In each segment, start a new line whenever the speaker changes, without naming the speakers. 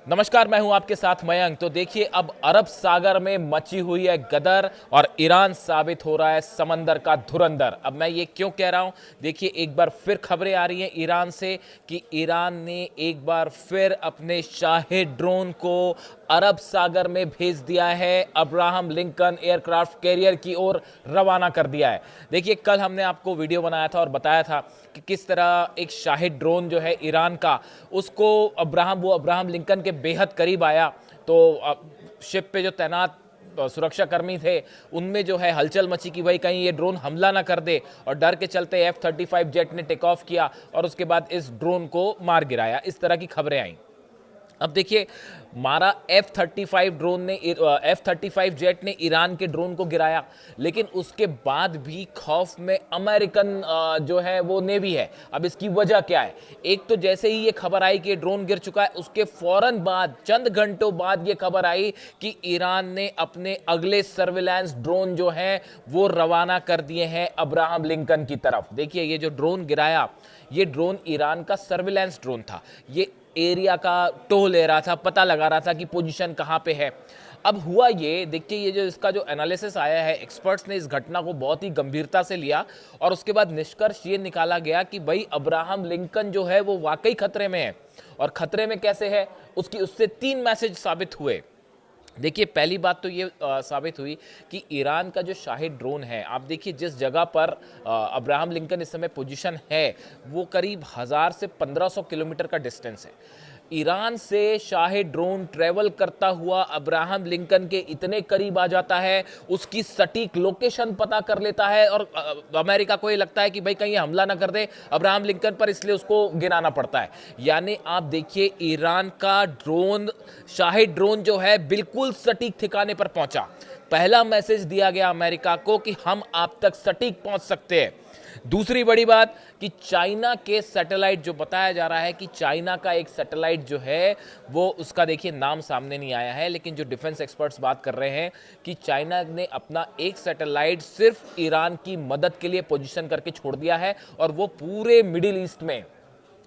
नमस्कार, मैं हूं आपके साथ मयंक। तो देखिए, अब अरब सागर में मची हुई है गदर और ईरान साबित हो रहा है समंदर का धुरंधर। अब मैं ये क्यों कह रहा हूं, देखिए एक बार फिर खबरें आ रही हैं ईरान से कि ईरान ने एक बार फिर अपने शाही ड्रोन को अरब सागर में भेज दिया है, अब्राहम लिंकन एयरक्राफ्ट कैरियर की ओर रवाना कर दिया है। देखिए, कल हमने आपको वीडियो बनाया था और बताया था कि किस तरह एक शाहिद ड्रोन जो है ईरान का, उसको अब्राहम लिंकन के बेहद करीब आया। तो शिप पे जो तैनात सुरक्षा कर्मी थे, उनमें जो है हलचल मची कि भाई कहीं ये ड्रोन हमला ना कर दे, और डर के चलते F-35 जेट ने टेक ऑफ किया और उसके बाद इस ड्रोन को मार गिराया। इस तरह की खबरें आई। अब देखिए, मारा F-35 जेट ने ईरान के ड्रोन को गिराया, लेकिन उसके बाद भी खौफ में अमेरिकन जो है वो नेवी है। अब इसकी वजह क्या है? एक तो जैसे ही ये खबर आई कि ड्रोन गिर चुका है, उसके फौरन बाद चंद घंटों बाद ये खबर आई कि ईरान ने अपने अगले सर्विलांस ड्रोन जो है वो रवाना कर दिए हैं अब्राहम लिंकन की तरफ। देखिए, ये जो ड्रोन गिराया, ये ड्रोन ईरान का सर्विलांस ड्रोन था। ये एरिया का टोह ले रहा था, पता लगा रहा था कि पोजीशन कहां पे है। अब हुआ ये, देखिए ये जो इसका जो एनालिसिस आया है, एक्सपर्ट्स ने इस घटना को बहुत ही गंभीरता से लिया और उसके बाद निष्कर्ष ये निकाला गया कि भाई अब्राहम लिंकन जो है वो वाकई खतरे में है। और खतरे में कैसे है, उससे 3 मैसेज साबित हुए। देखिए, पहली बात तो ये साबित हुई कि ईरान का जो शाहिद ड्रोन है, आप देखिए जिस जगह पर अब्राहम लिंकन इस समय पोजीशन है, वो करीब 1000 से 1500 किलोमीटर का डिस्टेंस है। ईरान से शाहिद ड्रोन ट्रेवल करता हुआ अब्राहम लिंकन के इतने करीब आ जाता है, उसकी सटीक लोकेशन पता कर लेता है, और अमेरिका को ये लगता है कि भाई कहीं हमला ना कर दे अब्राहम लिंकन पर, इसलिए उसको गिराना पड़ता है। यानी आप देखिए, ईरान का ड्रोन, शाहिद ड्रोन जो है, बिल्कुल सटीक ठिकाने पर पहुंचा। पहला मैसेज दिया गया अमेरिका को कि हम आप तक सटीक पहुंच सकते हैं। दूसरी बड़ी बात कि चाइना के सैटेलाइट, जो बताया जा रहा है कि चाइना का एक सैटेलाइट जो है वो, उसका देखिए नाम सामने नहीं आया है, लेकिन जो डिफेंस एक्सपर्ट्स बात कर रहे हैं कि चाइना ने अपना एक सैटेलाइट सिर्फ ईरान की मदद के लिए पोजीशन करके छोड़ दिया है, और वो पूरे मिडिल ईस्ट में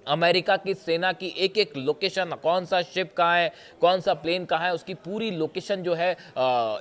अमेरिका की सेना की एक एक लोकेशन, कौन सा शिप कहाँ है, कौन सा प्लेन कहाँ है, उसकी पूरी लोकेशन जो है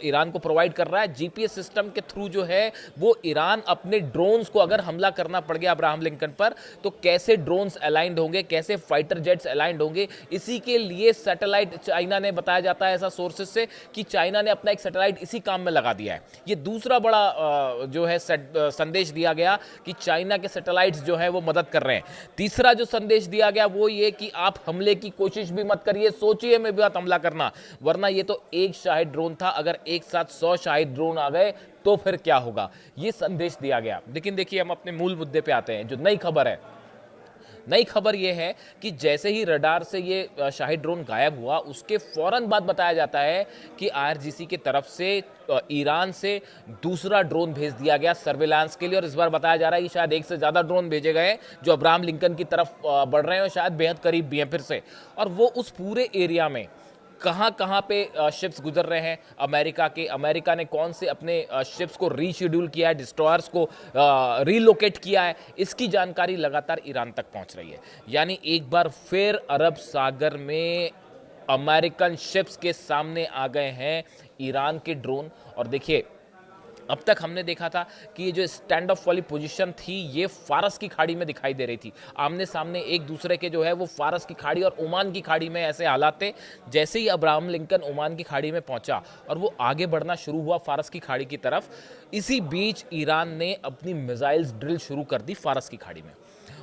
ईरान को प्रोवाइड कर रहा है। जीपीएस सिस्टम के थ्रू जो है वो ईरान अपने ड्रोन्स को, अगर हमला करना पड़ गया अब्राहम लिंकन पर, तो कैसे ड्रोन्स अलाइंड होंगे, कैसे फाइटर जेट्स अलाइंड होंगे, इसी के लिए सैटेलाइट चाइना ने, बताया जाता है ऐसा सोर्सेज से कि चाइना ने अपना एक सैटेलाइट इसी काम में लगा दिया है। ये दूसरा बड़ा जो है संदेश दिया गया कि चाइना के सैटेलाइट्स जो है वो मदद कर रहे हैं। तीसरा जो संदेश दिया गया वो ये कि आप हमले की कोशिश भी मत करिए, सोचिए में भी मत हमला करना, वरना ये तो एक शाहिद ड्रोन था, अगर एक साथ 100 शाहिद ड्रोन आ गए तो फिर क्या होगा, ये संदेश दिया गया। लेकिन देखिए, हम अपने मूल मुद्दे पे आते हैं। जो नई खबर है, नई खबर यह है कि जैसे ही रडार से ये शाहिद ड्रोन गायब हुआ, उसके फौरन बाद बताया जाता है कि आईआरजीसी की तरफ से ईरान से दूसरा ड्रोन भेज दिया गया सर्विलांस के लिए, और इस बार बताया जा रहा है कि शायद एक से ज़्यादा ड्रोन भेजे गए जो अब्राहम लिंकन की तरफ बढ़ रहे हैं, और शायद बेहद करीब भी हैं फिर से। और वो उस पूरे एरिया में कहाँ कहाँ पे शिप्स गुजर रहे हैं अमेरिका ने कौन से अपने शिप्स को रीशेड्यूल किया है, डिस्ट्रॉयर्स को रीलोकेट किया है, इसकी जानकारी लगातार ईरान तक पहुंच रही है। यानी एक बार फिर अरब सागर में अमेरिकन शिप्स के सामने आ गए हैं ईरान के ड्रोन। और देखिए, अब तक हमने देखा था कि ये जो स्टैंड ऑफ वाली पोजीशन थी, ये फारस की खाड़ी में दिखाई दे रही थी। आमने सामने एक दूसरे के जो है वो फारस की खाड़ी और ओमान की खाड़ी में ऐसे हालात थे। जैसे ही अब्राहम लिंकन ओमान की खाड़ी में पहुंचा और वो आगे बढ़ना शुरू हुआ फारस की खाड़ी की तरफ, इसी बीच ईरान ने अपनी मिसाइल्स ड्रिल शुरू कर दी फारस की खाड़ी में।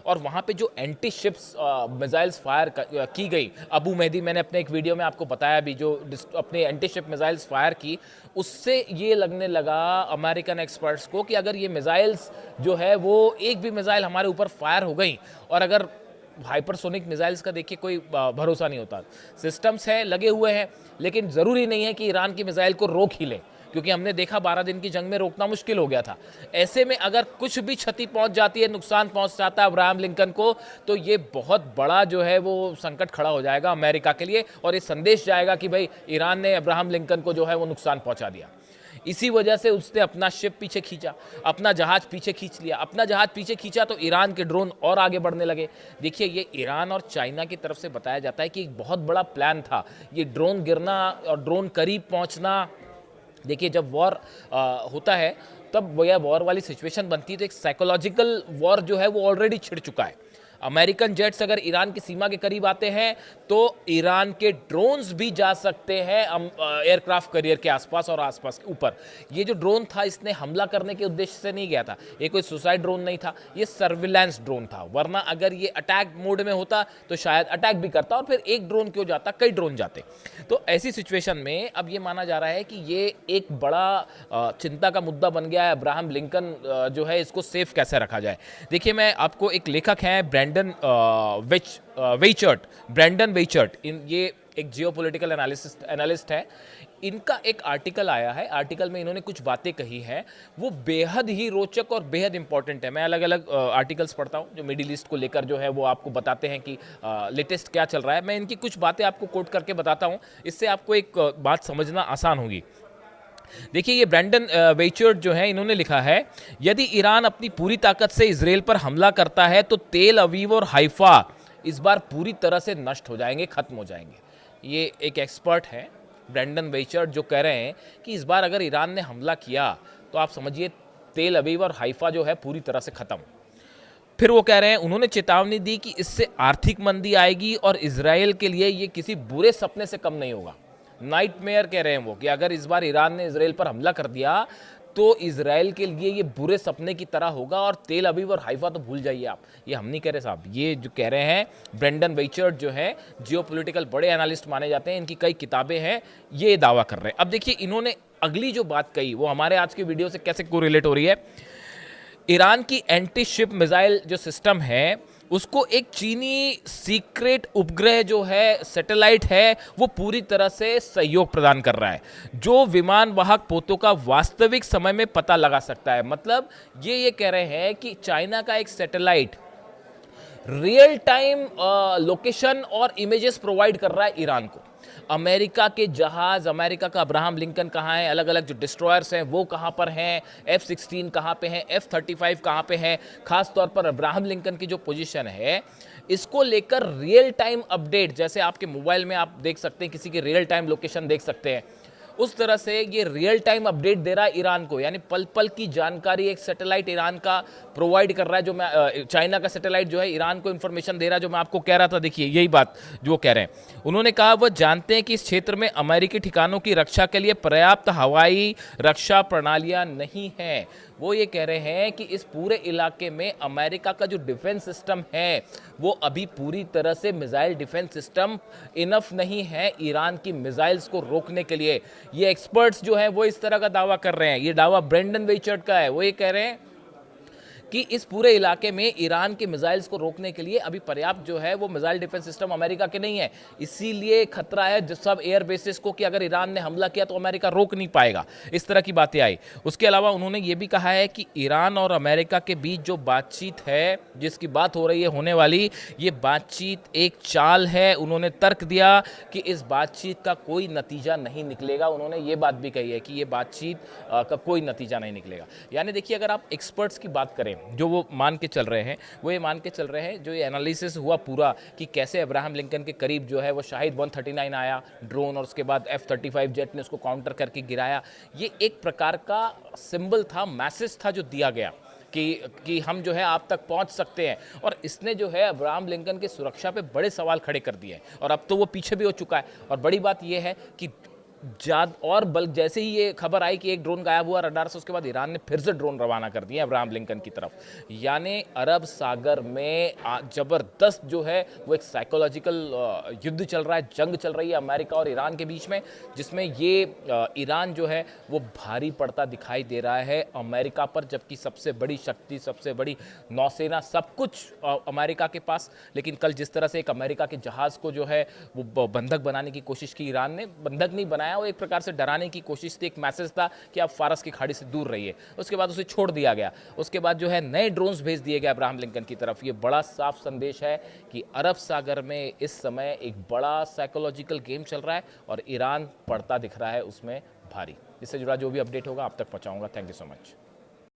और वहाँ पे जो एंटी शिप्स मिसाइल्स फायर की गई, अबू मेहदी, मैंने अपने एक वीडियो में आपको बताया भी, जो अपने एंटी शिप मिसाइल्स फायर की, उससे ये लगने लगा अमेरिकन एक्सपर्ट्स को कि अगर ये मिसाइल्स जो है वो, एक भी मिसाइल हमारे ऊपर फायर हो गई, और अगर हाइपरसोनिक मिसाइल्स का देखिए कोई भरोसा नहीं होता, सिस्टम्स हैं लगे हुए हैं, लेकिन ज़रूरी नहीं है कि ईरान की मिसाइल को रोक ही लें, क्योंकि हमने देखा 12 दिन की जंग में रोकना मुश्किल हो गया था। ऐसे में अगर कुछ भी क्षति पहुंच जाती है, नुकसान पहुंच जाता है अब्राहम लिंकन को, तो ये बहुत बड़ा जो है वो संकट खड़ा हो जाएगा अमेरिका के लिए, और ये संदेश जाएगा कि भाई ईरान ने अब्राहम लिंकन को जो है वो नुकसान पहुंचा दिया। इसी वजह से उसने अपना शिप पीछे खींचा, अपना जहाज पीछे खींच लिया। अपना जहाज पीछे खींचा तो ईरान के ड्रोन और आगे बढ़ने लगे। देखिए, ये ईरान और चाइना की तरफ से बताया जाता है कि एक बहुत बड़ा प्लान था ये ड्रोन गिरना और ड्रोन करीब पहुंचना। देखिए, जब वॉर होता है तब वो या वॉर वाली सिचुएशन बनती है तो एक साइकोलॉजिकल वॉर जो है वो ऑलरेडी छिड़ चुका है। अमेरिकन जेट्स अगर ईरान की सीमा के करीब आते हैं तो ईरान के ड्रोन्स भी जा सकते हैं एयरक्राफ्ट कैरियर के आसपास और आसपास के ऊपर। ये जो ड्रोन था इसने हमला करने के उद्देश्य से नहीं गया था, ये कोई सुसाइड ड्रोन नहीं था, ये सर्विलांस ड्रोन था। वरना अगर ये अटैक मोड में होता तो शायद अटैक भी करता और फिर एक ड्रोन क्यों जाता, कई ड्रोन जाते। तो ऐसी सिचुएशन में अब ये माना जा रहा है कि ये एक बड़ा चिंता का मुद्दा बन गया है। अब्राहम लिंकन जो है इसको सेफ कैसे रखा जाए। देखिए, मैं आपको एक लेखक हैं ब्रैंडन वेचर्ट, ये एक जियोपॉलिटिकल एनालिस्ट है। इनका एक आर्टिकल आया है, आर्टिकल में इन्होंने कुछ बातें कही हैं वो बेहद ही रोचक और बेहद इंपॉर्टेंट है। मैं अलग अलग आर्टिकल्स पढ़ता हूँ जो मिडिल ईस्ट को लेकर जो है वो आपको बताते हैं कि लेटेस्ट क्या चल रहा है। मैं इनकी कुछ बातें आपको कोट करके बताता हूँ, इससे आपको एक बात समझना आसान होगी। देखिए, ये ब्रैंडन वेचर्ट जो है इन्होंने लिखा है, यदि ईरान अपनी पूरी ताकत से इजराइल पर हमला करता है तो तेल अवीव और हाइफा इस बार पूरी तरह से नष्ट हो जाएंगे, खत्म हो जाएंगे। ये एक एक्सपर्ट है ब्रैंडन वेचर्ट जो कह रहे हैं कि इस बार अगर ईरान ने हमला किया तो आप समझिए तेल अवीव और हाइफा जो है पूरी तरह से खत्म। फिर वो कह रहे हैं, उन्होंने चेतावनी दी कि इससे आर्थिक मंदी आएगी और इजराइल के लिए ये किसी बुरे सपने से कम नहीं होगा। नाइटमेयर कह रहे हैं वो कि अगर इस बार ईरान ने इजराइल पर हमला कर दिया तो इजराइल के लिए ये बुरे सपने की तरह होगा और तेल अवीव और हाइफा तो भूल जाइए आप। ये हम नहीं कह रहे साहब, ये जो कह रहे हैं ब्रेंडन वेचर्ट जो है जियोपॉलिटिकल बड़े एनालिस्ट माने जाते हैं, इनकी कई किताबें हैं, ये दावा कर रहे हैं। अब देखिए, इन्होंने अगली जो बात कही वो हमारे आज के वीडियो से कैसे कोरिलेट हो रही है। ईरान की एंटी शिप मिसाइल जो सिस्टम है उसको एक चीनी सीक्रेट उपग्रह जो है सैटेलाइट है वो पूरी तरह से सहयोग प्रदान कर रहा है, जो विमान वाहक पोतों का वास्तविक समय में पता लगा सकता है। मतलब ये कह रहे हैं कि चाइना का एक सैटेलाइट रियल टाइम लोकेशन और इमेजेस प्रोवाइड कर रहा है ईरान को। अमेरिका के जहाज, अमेरिका का अब्राहम लिंकन कहाँ है, अलग अलग जो डिस्ट्रॉयर्स हैं वो कहाँ पर हैं, F-16 कहाँ पे हैं, F-35 कहाँ पे हैं, खास तौर पर अब्राहम लिंकन की जो पोजीशन है इसको लेकर रियल टाइम अपडेट, जैसे आपके मोबाइल में आप देख सकते हैं किसी की रियल टाइम लोकेशन देख सकते हैं, उस तरह से ये रियल टाइम अपडेट दे रहा है ईरान को। यानी पल पल की जानकारी एक सैटेलाइट ईरान का प्रोवाइड कर रहा है, जो मैं चाइना का सैटेलाइट जो है ईरान को इन्फॉर्मेशन दे रहा है, जो मैं आपको कह रहा था। देखिए, यही बात जो वो कह रहे हैं, उन्होंने कहा वह जानते हैं कि इस क्षेत्र में अमेरिकी ठिकानों की रक्षा के लिए पर्याप्त हवाई रक्षा प्रणालियां नहीं हैं। वो ये कह रहे हैं कि इस पूरे इलाके में अमेरिका का जो डिफेंस सिस्टम है वो अभी पूरी तरह से मिसाइल डिफेंस सिस्टम इनफ नहीं है ईरान की मिसाइल्स को रोकने के लिए। ये एक्सपर्ट्स जो हैं वो इस तरह का दावा कर रहे हैं। ये दावा ब्रेंडन वेचर्ट का है। वो ये कह रहे हैं कि इस पूरे इलाके में ईरान के मिसाइल्स को रोकने के लिए अभी पर्याप्त जो है वो मिसाइल डिफेंस सिस्टम अमेरिका के नहीं है। इसीलिए खतरा है सब एयर बेसिस को कि अगर ईरान ने हमला किया तो अमेरिका रोक नहीं पाएगा। इस तरह की बातें आई। उसके अलावा उन्होंने ये भी कहा है कि ईरान और अमेरिका के बीच जो बातचीत है, जिसकी बात हो रही है होने वाली, ये बातचीत एक चाल है। उन्होंने तर्क दिया कि इस बातचीत का कोई नतीजा नहीं निकलेगा। उन्होंने ये बात भी कही है कि ये बातचीत का कोई नतीजा नहीं निकलेगा। यानी देखिए, अगर आप एक्सपर्ट्स की बात करें जो वो मान के चल रहे हैं, वो ये मान के चल रहे हैं, जो ये एनालिसिस हुआ पूरा कि कैसे अब्राहम लिंकन के करीब जो है वो शाहिद 139 आया ड्रोन और उसके बाद F-35 जेट ने उसको काउंटर करके गिराया, ये एक प्रकार का सिंबल था, मैसेज था जो दिया गया कि हम जो है आप तक पहुंच सकते हैं। और इसने जो है अब्राहम लिंकन की सुरक्षा पे बड़े सवाल खड़े कर दिए हैं और अब तो वो पीछे भी हो चुका है। और बड़ी बात ये है कि और बल्कि जैसे ही ये खबर आई कि एक ड्रोन गायब हुआ रडार से, उसके बाद ईरान ने फिर से ड्रोन रवाना कर दिए अब्राहम लिंकन की तरफ। यानी अरब सागर में जबरदस्त जो है वो एक साइकोलॉजिकल युद्ध चल रहा है, जंग चल रही है अमेरिका और ईरान के बीच में, जिसमें ये ईरान जो है वो भारी पड़ता दिखाई दे रहा है अमेरिका पर, जबकि सबसे बड़ी शक्ति, सबसे बड़ी नौसेना, सब कुछ अमेरिका के पास। लेकिन कल जिस तरह से एक अमेरिका के जहाज़ को जो है वो बंधक बनाने की कोशिश की ईरान ने, बंधक नहीं बनाया, वो एक प्रकार से डराने की कोशिश थी, एक मैसेज था कि आप फारस की खाड़ी से दूर रहिए। उसके बाद उसे छोड़ दिया गया। उसके बाद जो है नए ड्रोन्स भेज दिए गए अब्राहम लिंकन की तरफ। ये बड़ा साफ संदेश है कि अरब सागर में इस समय एक बड़ा साइकोलॉजिकल गेम चल रहा है और ईरान पड़ता दिख रहा है उसमें भारी। इससे जुड़ा जो भी अपडेट होगा आप तक पहुँचाऊँगा। Thank you so much.